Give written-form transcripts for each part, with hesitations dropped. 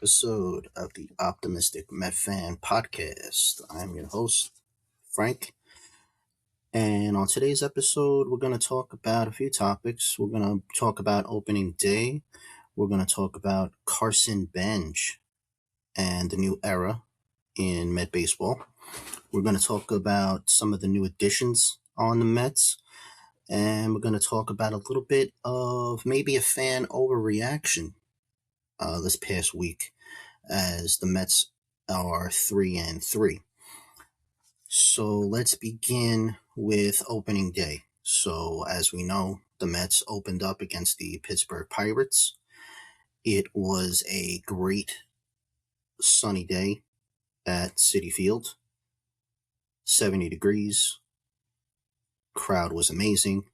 episode of the Optimistic Met Fan Podcast. I'm your host, Frank, and on today's episode, we're going to talk about a few topics. We're going to talk about opening day. We're going to talk about Carson Benge and the new era in Met baseball. We're going to talk about some of the new additions on the Mets, and we're going to talk about a little bit of maybe a fan overreaction this past week, as the Mets are 3-3. So let's begin with opening day. So as we know, the Mets opened up against the Pittsburgh Pirates. It was a great sunny day at Citi Field. 70 degrees. Crowd was amazing.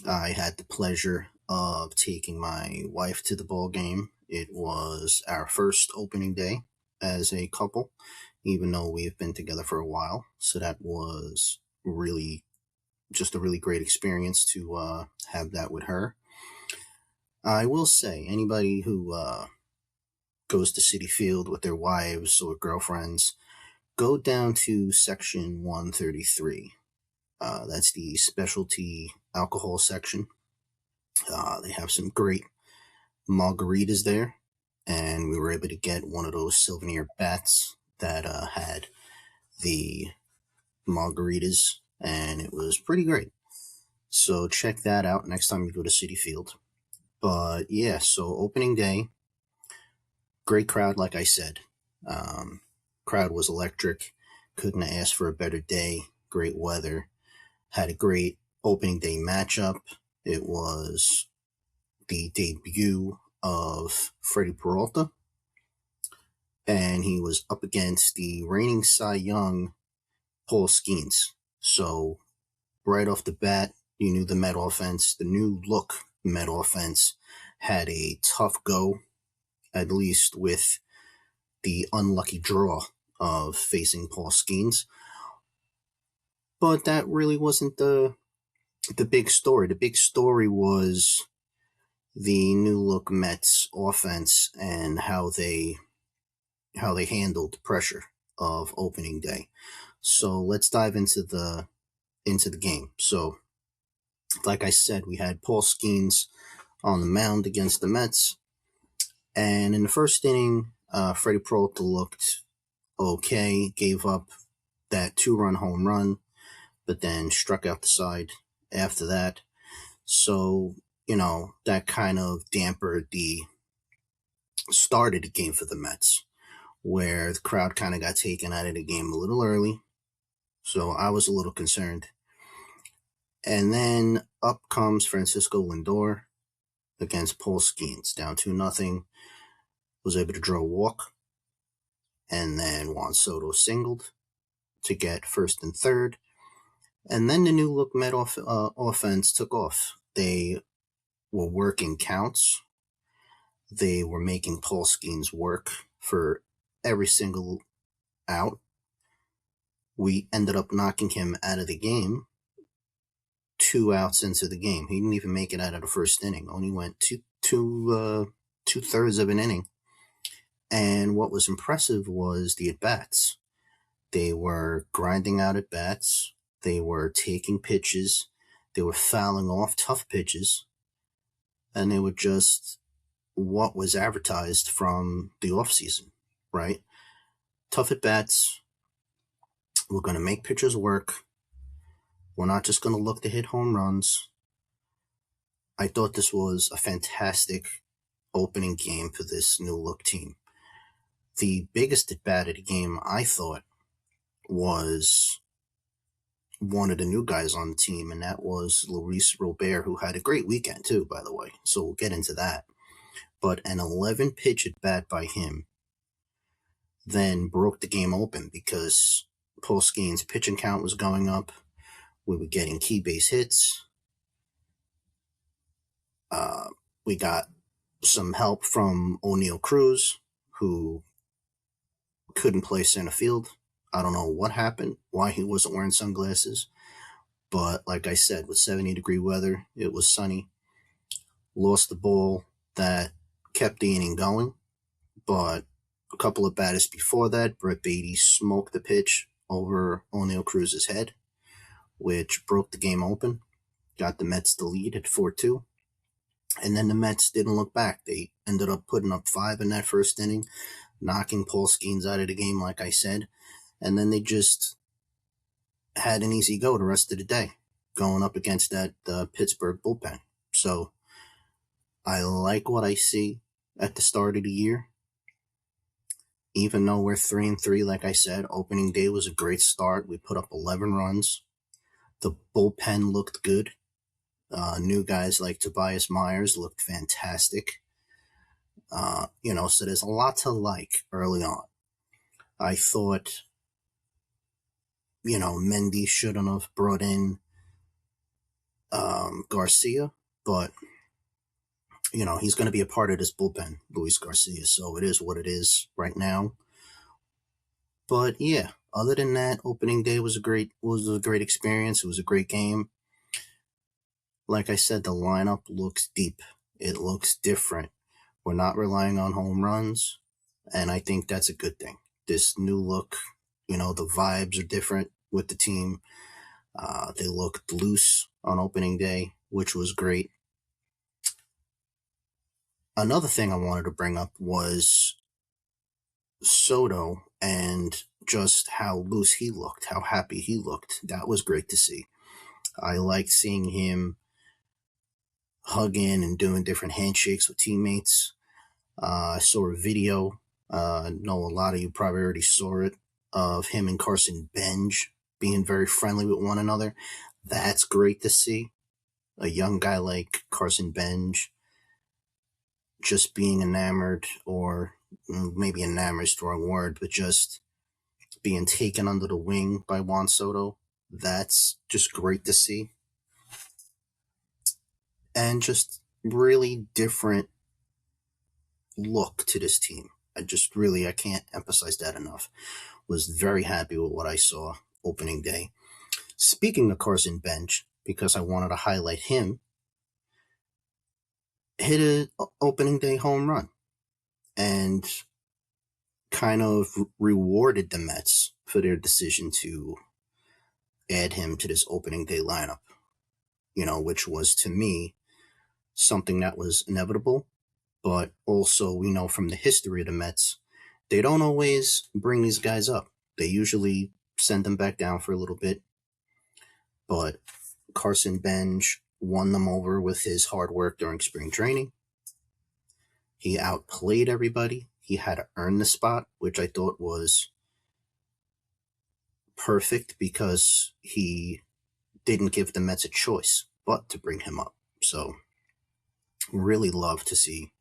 I had the pleasure of taking my wife to the ball game. It was our first opening day as a couple, even though we've been together for a while. So that was really just a really great experience to have that with her. I will say, anybody who goes to Citi Field with their wives or girlfriends, go down to section 133. That's the specialty alcohol section. They have some great margaritas there, and we were able to get one of those souvenir bats that had the margaritas, and it was pretty great. So check that out next time you go to Citi Field. But yeah, so opening day, great crowd, like I said. Crowd was electric. Couldn't have asked for a better day. Great weather. Had a great opening day matchup. It was the debut of Freddie Peralta, and he was up against the reigning Cy Young, Paul Skeens. So right off the bat, you knew the Met offense, the new look Met offense, had a tough go, at least with the unlucky draw of facing Paul Skeens. But that really wasn't the big story. The big story was the new look Mets offense and how they handled the pressure of opening day. So let's dive into the game. So like I said, we had Paul Skeens on the mound against the Mets, and in the first inning, Freddie Peralta looked okay, gave up that 2-run home run, but then struck out the side after that. So, that kind of dampened the start of the game for the Mets, where the crowd kind of got taken out of the game a little early. So I was a little concerned. And then up comes Francisco Lindor against Paul Skeens, down 2-0. Was able to draw a walk. And then Juan Soto singled to get first and third. And then the new look Met offense took off. They were working counts. They were making Paul Skeens work for every single out. We ended up knocking him out of the game 2 outs into the game. He didn't even make it out of the first inning. Only went two-thirds of an inning. And what was impressive was the at-bats. They were grinding out at-bats. They were taking pitches. They were fouling off tough pitches. And they were just what was advertised from the offseason, right? Tough at-bats. We're going to make pitchers work. We're not just going to look to hit home runs. I thought this was a fantastic opening game for this new look team. The biggest at-bat of the game, I thought, was one of the new guys on the team, and that was Luis Robert, who had a great weekend too, by the way. So we'll get into that. But an 11-pitch at-bat by him then broke the game open, because Paul Skeens' pitching count was going up. We were getting key base hits. We got some help from O'Neal Cruz, who couldn't play center field. I don't know what happened, why he wasn't wearing sunglasses. But like I said, with 70-degree weather, it was sunny. Lost the ball that kept the inning going. but a couple of batters before that, Brett Beatty smoked the pitch over O'Neill Cruz's head, which broke the game open, got the Mets the lead at 4-2. And then the Mets didn't look back. They ended up putting up 5 in that first inning, knocking Paul Skeens out of the game, like I said. And then they just had an easy go the rest of the day, going up against that Pittsburgh bullpen. So I like what I see at the start of the year. Even though we're 3-3, like I said, opening day was a great start. We put up 11 runs. The bullpen looked good. New guys like Tobias Myers looked fantastic. So there's a lot to like early on. I thought, Mendy shouldn't have brought in Garcia, but, he's going to be a part of this bullpen, Luis Garcia, so it is what it is right now. But yeah, other than that, opening day was a great experience. It was a great game. Like I said, the lineup looks deep. It looks different. We're not relying on home runs, and I think that's a good thing. This new look, the vibes are different with the team. They looked loose on opening day, which was great. Another thing I wanted to bring up was Soto and just how loose he looked, how happy he looked. That was great to see. I liked seeing him hugging and doing different handshakes with teammates. I saw a video, I know a lot of you probably already saw it, of him and Carson Benge being very friendly with one another. That's great to see. A young guy like Carson Benge just being enamored, or maybe enamored is the wrong word, but just being taken under the wing by Juan Soto. That's just great to see. And just really different look to this team. I can't emphasize that enough. Was very happy with what I saw opening day. Speaking of Carson Benge, because I wanted to highlight him, hit an opening day home run and kind of rewarded the Mets for their decision to add him to this opening day lineup, which was, to me, something that was inevitable. But also, we know from the history of the Mets, they don't always bring these guys up. They usually send them back down for a little bit. But Carson Benge won them over with his hard work during spring training. He outplayed everybody. He had to earn the spot, which I thought was perfect because he didn't give the Mets a choice but to bring him up. So, really love to see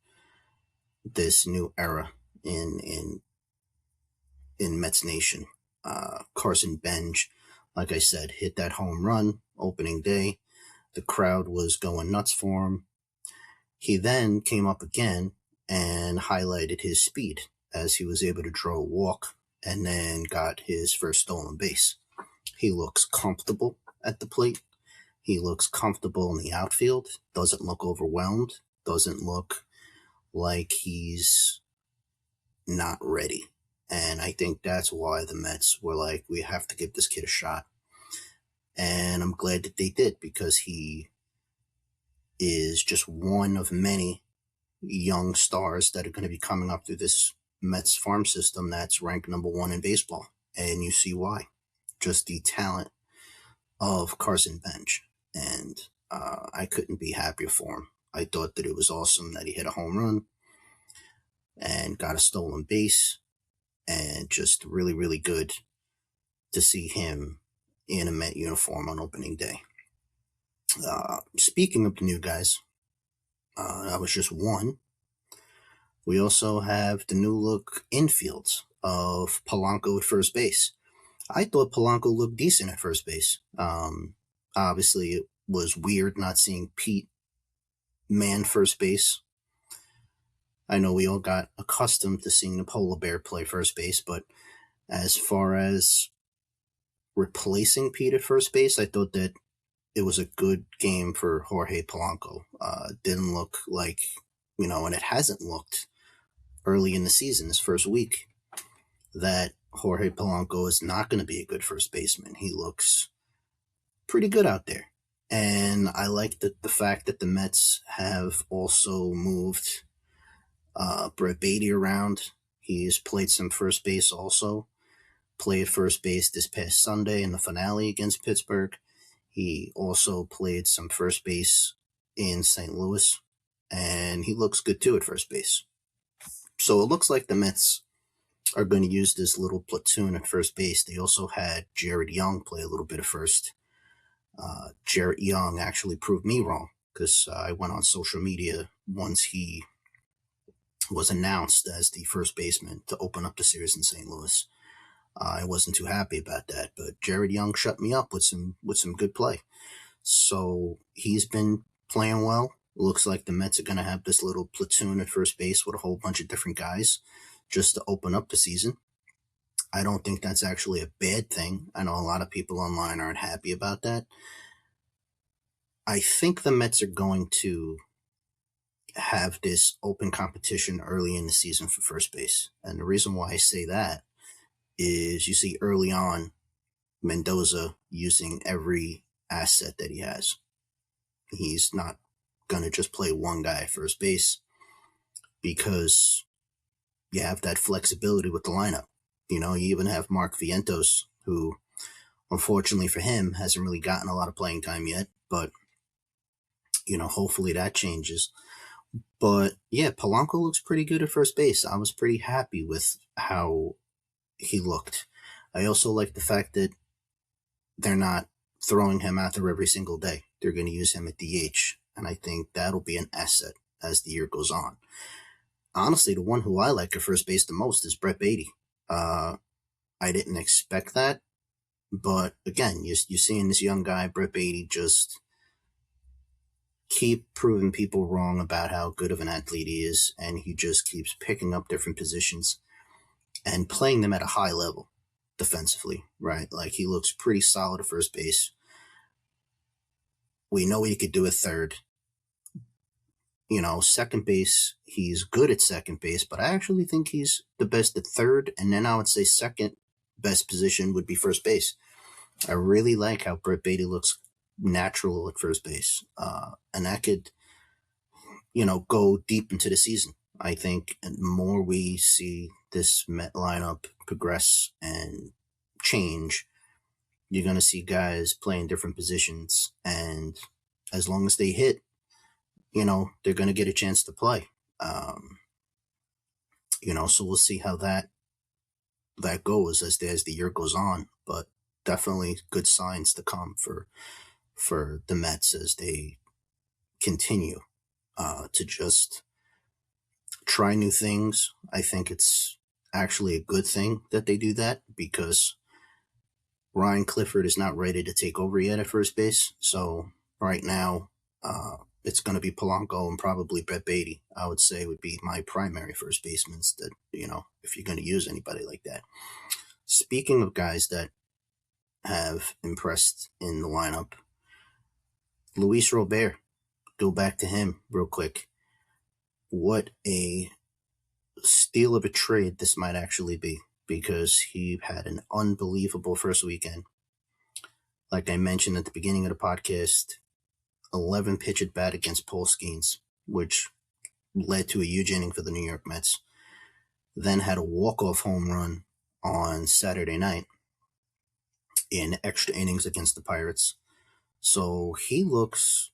this new era in Mets Nation. Carson Benge, like I said, hit that home run opening day. The crowd was going nuts for him. He then came up again and highlighted his speed as he was able to draw a walk and then got his first stolen base. He looks comfortable at the plate. He looks comfortable in the outfield. Doesn't look overwhelmed. Doesn't look like he's not ready. And I think that's why the Mets were like, we have to give this kid a shot. And I'm glad that they did, because he is just one of many young stars that are going to be coming up through this Mets farm system that's ranked number 1 in baseball. And you see why. Just the talent of Carson Benge. And I couldn't be happier for him. I thought that it was awesome that he hit a home run and got a stolen base, and just really, really good to see him in a Met uniform on opening day. Speaking of the new guys, that was just one. We also have the new look infield of Polanco at first base. I thought Polanco looked decent at first base. Obviously, it was weird not seeing Pete man first base. I know we all got accustomed to seeing the Polar Bear play first base, but as far as replacing Pete at first base, I thought that it was a good game for Jorge Polanco. Didn't look like, and it hasn't looked early in the season, this first week, that Jorge Polanco is not going to be a good first baseman. He looks pretty good out there. And I like the fact that the Mets have also moved Brett Beatty around. He's played some first base also. Played first base this past Sunday in the finale against Pittsburgh. He also played some first base in St. Louis. And he looks good too at first base. So it looks like the Mets are going to use this little platoon at first base. They also had Jared Young play a little bit of first. Jared Young actually proved me wrong because I went on social media once he was announced as the first baseman to open up the series in St. Louis. I wasn't too happy about that, but Jared Young shut me up with some good play. So he's been playing well. Looks like the Mets are going to have this little platoon at first base with a whole bunch of different guys just to open up the season. I don't think that's actually a bad thing. I know a lot of people online aren't happy about that. I think the Mets are going to have this open competition early in the season for first base. And the reason why I say that is you see early on Mendoza using every asset that he has. He's not going to just play one guy at first base because you have that flexibility with the lineup. You know, you even have Mark Vientos, who, unfortunately for him, hasn't really gotten a lot of playing time yet, but, you know, hopefully that changes. But, yeah, Polanco looks pretty good at first base. I was pretty happy with how he looked. I also like the fact that they're not throwing him out there every single day. They're going to use him at DH, and I think that'll be an asset as the year goes on. Honestly, the one who I like at first base the most is Brett Beatty. I didn't expect that, but again, you're seeing this young guy, Brett Beatty, just keep proving people wrong about how good of an athlete he is, and he just keeps picking up different positions and playing them at a high level defensively, right? Like, he looks pretty solid at first base. We know he could do a third. You know, second base, he's good at second base, but I actually think he's the best at third, and then I would say second best position would be first base. I really like how Brett Beatty looks natural at first base, and that could, you know, go deep into the season. I think the more we see this Met lineup progress and change, you're going to see guys playing different positions, and as long as they hit, you know, they're going to get a chance to play. You know, so we'll see how that goes as the year goes on, but definitely good signs to come for the Mets as they continue to just try new things. I think it's actually a good thing that they do that because Ryan Clifford is not ready to take over yet at first base. So right now, it's going to be Polanco and probably Brett Beatty, I would say, would be my primary first basemen that, you know, if you're going to use anybody like that. Speaking of guys that have impressed in the lineup, Luis Robert, go back to him real quick. What a steal of a trade this might actually be, because he had an unbelievable first weekend. Like I mentioned at the beginning of the podcast, 11 pitch at bat against Paul Skeens, which led to a huge inning for the New York Mets. Then had a walk-off home run on Saturday night in extra innings against the Pirates. So he looks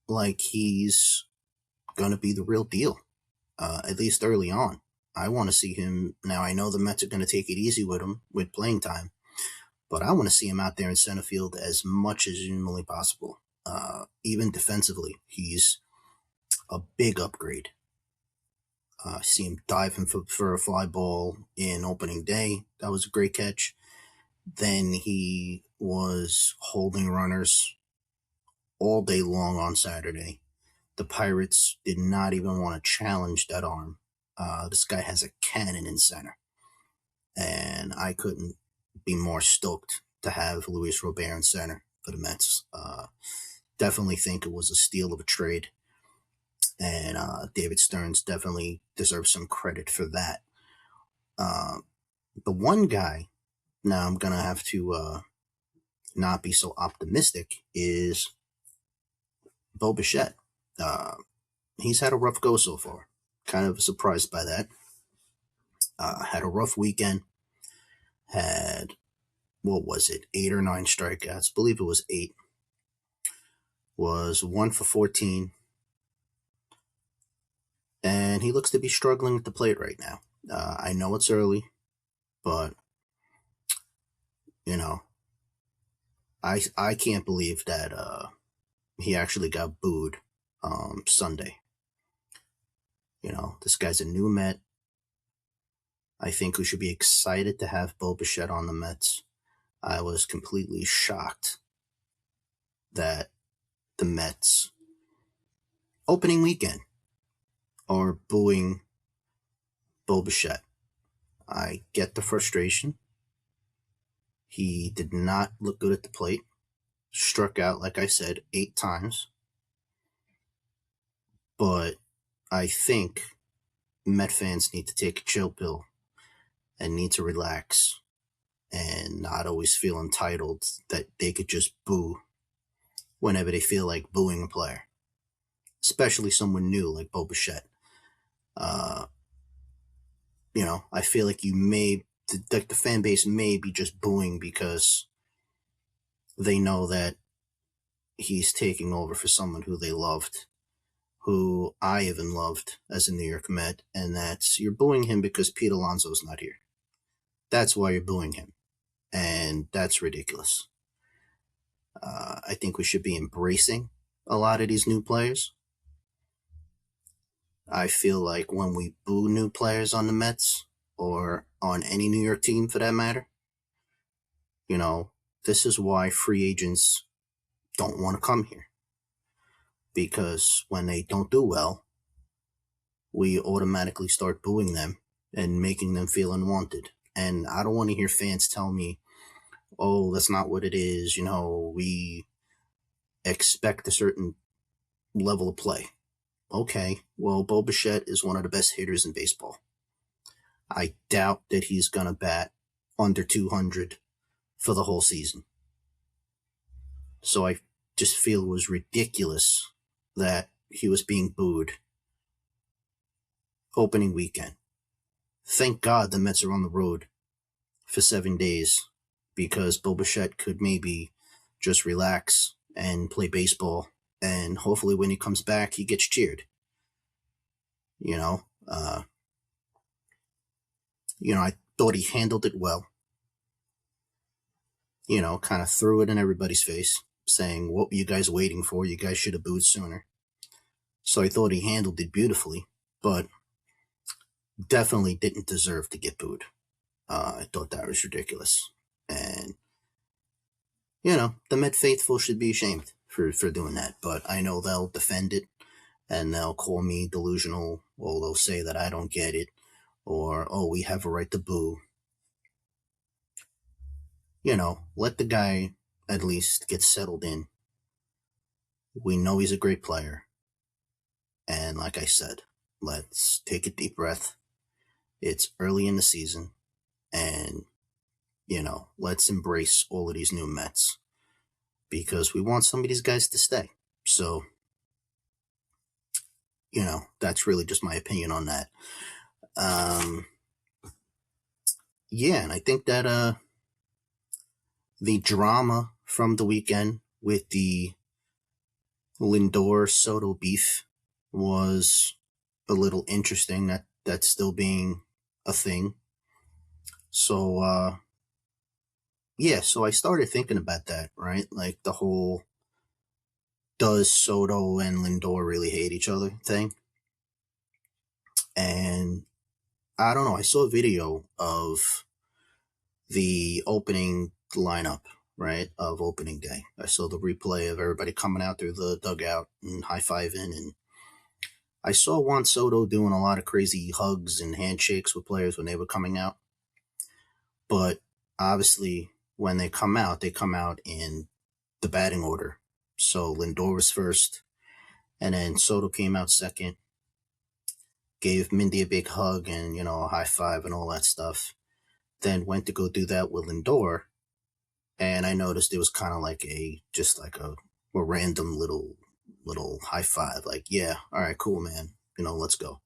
like he's going to be the real deal, at least early on. I want to see him. Now, I know the Mets are going to take it easy with him with playing time, but I want to see him out there in center field as much as humanly possible. Even defensively, he's a big upgrade. See him diving for a fly ball in opening day. That was a great catch. Then he was holding runners all day long on Saturday. The Pirates did not even want to challenge that arm. This guy has a cannon in center. And I couldn't be more stoked to have Luis Robert in center for the Mets. Definitely think it was a steal of a trade. and David Stearns definitely deserves some credit for that. The one guy, now I'm going to have to not be so optimistic, is Bo Bichette. He's had a rough go so far. Kind of surprised by that. Had a rough weekend. Had, what was it, 8 or 9 strikeouts. I believe it was 8. Was 1 for 14. And he looks to be struggling at the plate right now. I know it's early, but, you know, I can't believe that he actually got booed Sunday. You know, this guy's a new Met. I think we should be excited to have Bo Bichette on the Mets. I was completely shocked that the Mets opening weekend are booing Bo Bichette. I get the frustration. He did not look good at the plate. Struck out, like I said, 8 times. But I think Met fans need to take a chill pill and need to relax and not always feel entitled that they could just boo whenever they feel like booing a player, especially someone new like Bo Bichette. You know, I feel like the fan base may be just booing because they know that he's taking over for someone who they loved, who I even loved as a New York Met, and that's, you're booing him because Pete Alonso's not here. That's why you're booing him, and that's ridiculous. I think we should be embracing a lot of these new players. I feel like when we boo new players on the Mets, or on any New York team for that matter, you know, this is why free agents don't want to come here. Because when they don't do well, we automatically start booing them and making them feel unwanted. And I don't want to hear fans tell me, oh, that's not what it is. You know, we expect a certain level of play. Okay, well, Bo Bichette is one of the best hitters in baseball. I doubt that he's going to bat under 200 for the whole season. So I just feel it was ridiculous that he was being booed opening weekend. Thank God the Mets are on the road for 7 days, because Bo Bichette could maybe just relax and play baseball, and hopefully when he comes back, he gets cheered. You know, I thought he handled it well. You know, kind of threw it in everybody's face, saying, what were you guys waiting for? You guys should have booed sooner. So I thought he handled it beautifully, but definitely didn't deserve to get booed. I thought that was ridiculous. And, you know, the Met faithful should be ashamed for doing that. But I know they'll defend it, and they'll call me delusional, or they'll say that I don't get it, or, oh, we have a right to boo. You know, let the guy at least get settled in. We know he's a great player. And like I said, let's take a deep breath. It's early in the season, and, you know, let's embrace all of these new Mets, because we want some of these guys to stay. So, you know, that's really just my opinion on that. Yeah, and I think that the drama from the weekend with the Lindor-Soto beef was a little interesting. That's still being a thing. So, yeah, so I started thinking about that, right? Like the whole, does Soto and Lindor really hate each other thing? And I don't know, I saw a video of the opening lineup, right, of opening day. I saw the replay of everybody coming out through the dugout and high-fiving, and I saw Juan Soto doing a lot of crazy hugs and handshakes with players when they were coming out. But obviously, when they come out in the batting order. So Lindor was first, And then Soto came out second, gave Mindy a big hug and, a high five and all that stuff. Then went to go do that with Lindor. And I noticed it was kind of like just like a random little high five. Like, yeah, all right, cool, man. Let's go.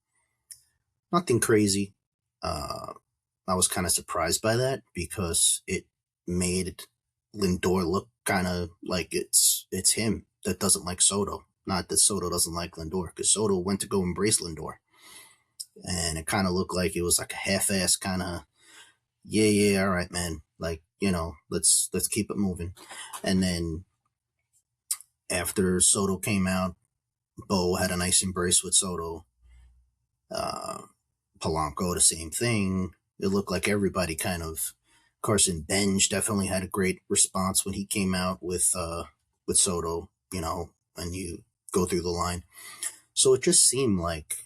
Nothing crazy. I was kind of surprised by that because it made Lindor look kind of like it's him that doesn't like Soto. Not that Soto doesn't like Lindor, because Soto went to go embrace Lindor, and it kind of looked like it was like a half-ass kind of, yeah, all right, man. Like, let's keep it moving. And then after Soto came out, Bo had a nice embrace with Soto. Polanco, the same thing. It looked like everybody kind of. Carson Benge definitely had a great response when he came out with Soto. And you go through the line. So it just seemed like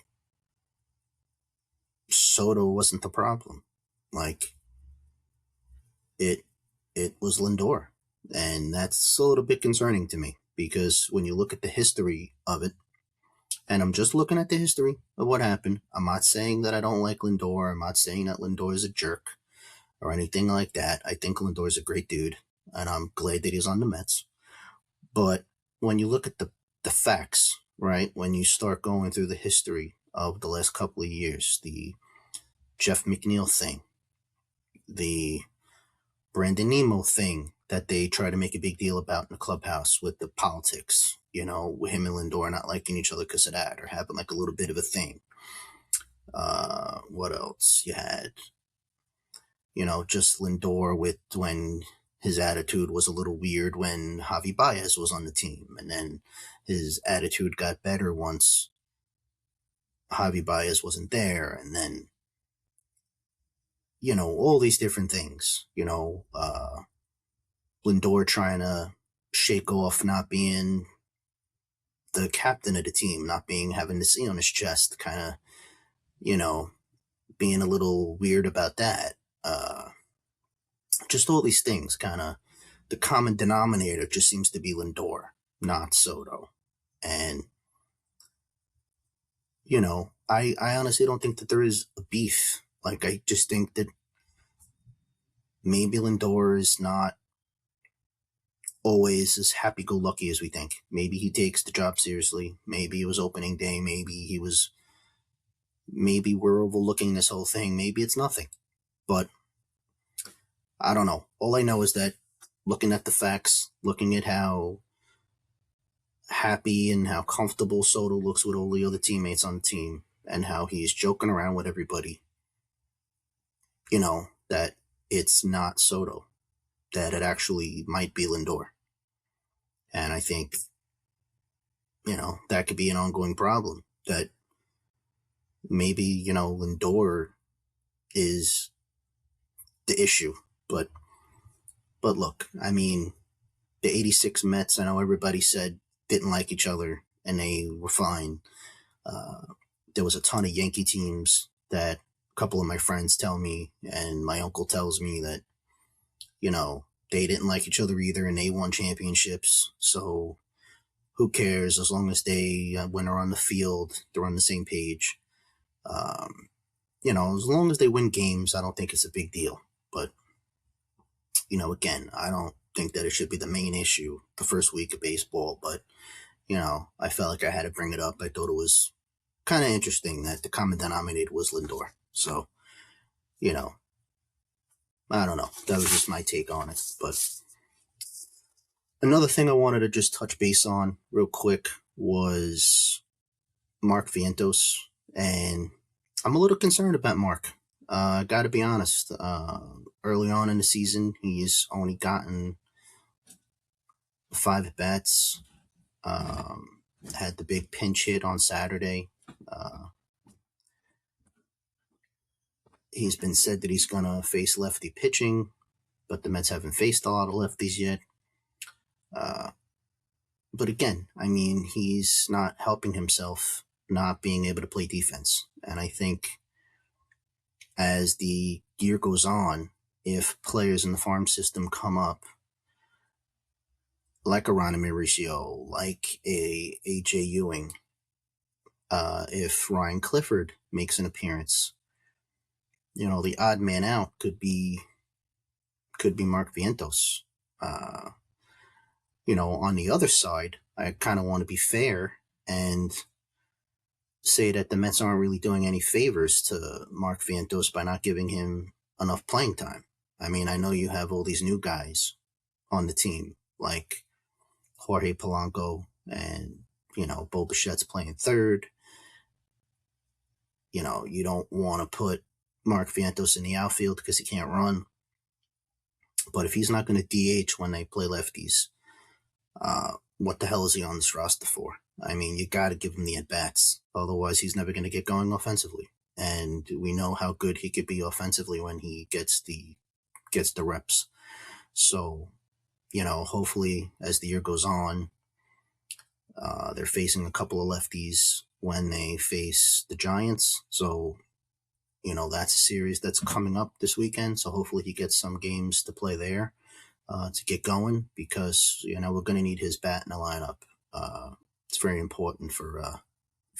Soto wasn't the problem. Like it was Lindor, and that's a little bit concerning to me because when you look at the history of it, and I'm just looking at the history of what happened. I'm not saying that I don't like Lindor. I'm not saying that Lindor is a jerk or anything like that. I think Lindor is a great dude, and I'm glad that he's on the Mets. But when you look at the facts, right, when you start going through the history of the last couple of years, the Jeff McNeil thing, the Brandon Nemo thing that they try to make a big deal about in the clubhouse with the politics, with him and Lindor not liking each other because of that or having like a little bit of a thing. What else? You had, just Lindor with when his attitude was a little weird when Javi Baez was on the team. And then his attitude got better once Javi Baez wasn't there. And then, all these different things, Lindor trying to shake off not being the captain of the team, not having the C on his chest, kind of, being a little weird about that. Just all these things, kind of, the common denominator just seems to be Lindor, not Soto. And, I honestly don't think that there is a beef. Like, I just think that maybe Lindor is not always as happy-go-lucky as we think. Maybe he takes the job seriously. Maybe it was opening day. Maybe we're overlooking this whole thing. Maybe it's nothing. But I don't know. All I know is that looking at the facts, looking at how happy and how comfortable Soto looks with all the other teammates on the team and how he's joking around with everybody, that it's not Soto, that it actually might be Lindor. And I think, that could be an ongoing problem, that maybe, Lindor is the issue. But look, I mean, the 86 Mets, I know everybody said didn't like each other and they were fine. There was a ton of Yankee teams that a couple of my friends tell me, and my uncle tells me that, they didn't like each other either and they won championships. So who cares? As long as they, when they're on the field, they're on the same page. As long as they win games, I don't think it's a big deal. But, again, I don't think that it should be the main issue the first week of baseball. But, I felt like I had to bring it up. I thought it was kind of interesting that the common denominator was Lindor. So, I don't know. That was just my take on it. But another thing I wanted to just touch base on real quick was Mark Vientos. And I'm a little concerned about Mark. Got to be honest. Early on in the season, he's only gotten 5 at-bats. Had the big pinch hit on Saturday. He's been said that he's going to face lefty pitching, but the Mets haven't faced a lot of lefties yet. But again, I mean, he's not helping himself not being able to play defense. And I think as the year goes on, if players in the farm system come up like a Ronnie Mauricio, like a AJ Ewing. If Ryan Clifford makes an appearance, the odd man out could be Mark Vientos. Uh, on the other side, I kind of want to be fair and say that the Mets aren't really doing any favors to Mark Vientos by not giving him enough playing time. I mean, I know you have all these new guys on the team, like Jorge Polanco and, Bo Bichette's playing third. You don't want to put Mark Vientos in the outfield because he can't run. But if he's not going to DH when they play lefties, what the hell is he on this roster for? I mean, you got to give him the at-bats. Otherwise, he's never going to get going offensively. And we know how good he could be offensively when he gets the reps. So, hopefully as the year goes on, they're facing a couple of lefties when they face the Giants. So, that's a series that's coming up this weekend. So hopefully he gets some games to play there to get going because, we're going to need his bat in the lineup. It's very important for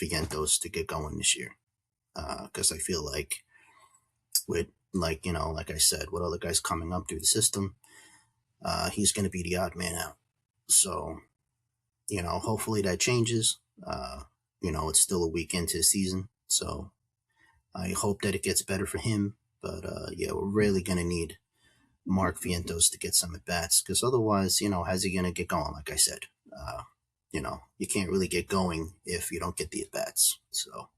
Vientos to get going this year because I feel like like I said, with other guys coming up through the system, he's going to be the odd man out. So, hopefully that changes. It's still a week into the season, so I hope that it gets better for him. But we're really going to need Mark Vientos to get some at bats because otherwise, how's he going to get going? Like I said, you can't really get going if you don't get the at bats. So,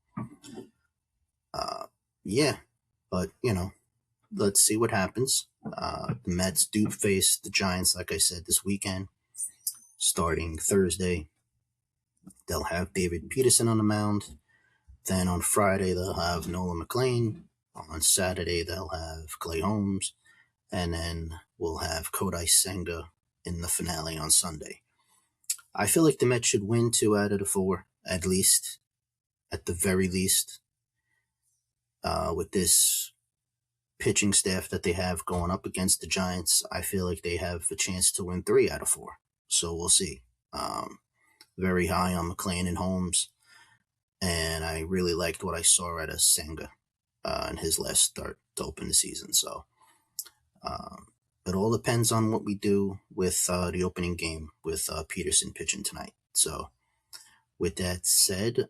but let's see what happens. The Mets do face the Giants, like I said, this weekend, starting Thursday. They'll have David Peterson on the mound. Then on Friday, they'll have Nolan McLean. On Saturday, they'll have Clay Holmes. And then we'll have Kodai Senga in the finale on Sunday. I feel like the Mets should win 2 out of the 4, at the very least. With this pitching staff that they have going up against the Giants, I feel like they have a chance to win 3 out of 4. So we'll see. Very high on McLean and Holmes. And I really liked what I saw out of Senga in his last start to open the season. So it all depends on what we do with the opening game with Peterson pitching tonight. So with that said,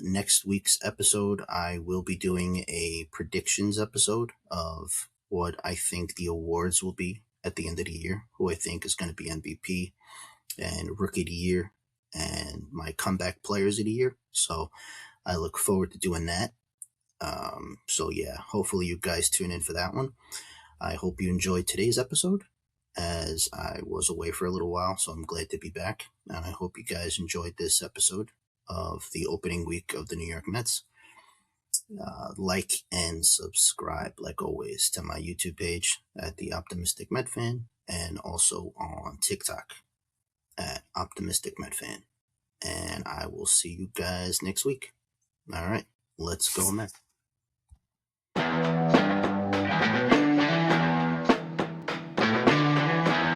next week's episode, I will be doing a predictions episode of what I think the awards will be at the end of the year, who I think is going to be MVP and Rookie of the Year and my comeback players of the year. So I look forward to doing that. Hopefully you guys tune in for that one. I hope you enjoyed today's episode as I was away for a little while, so I'm glad to be back. And I hope you guys enjoyed this episode of the opening week of the New York Mets. Like and subscribe, like always, to my YouTube page at The Optimistic Met Fan and also on TikTok at Optimistic Met Fan. And I will see you guys next week. All right, let's go, Mets.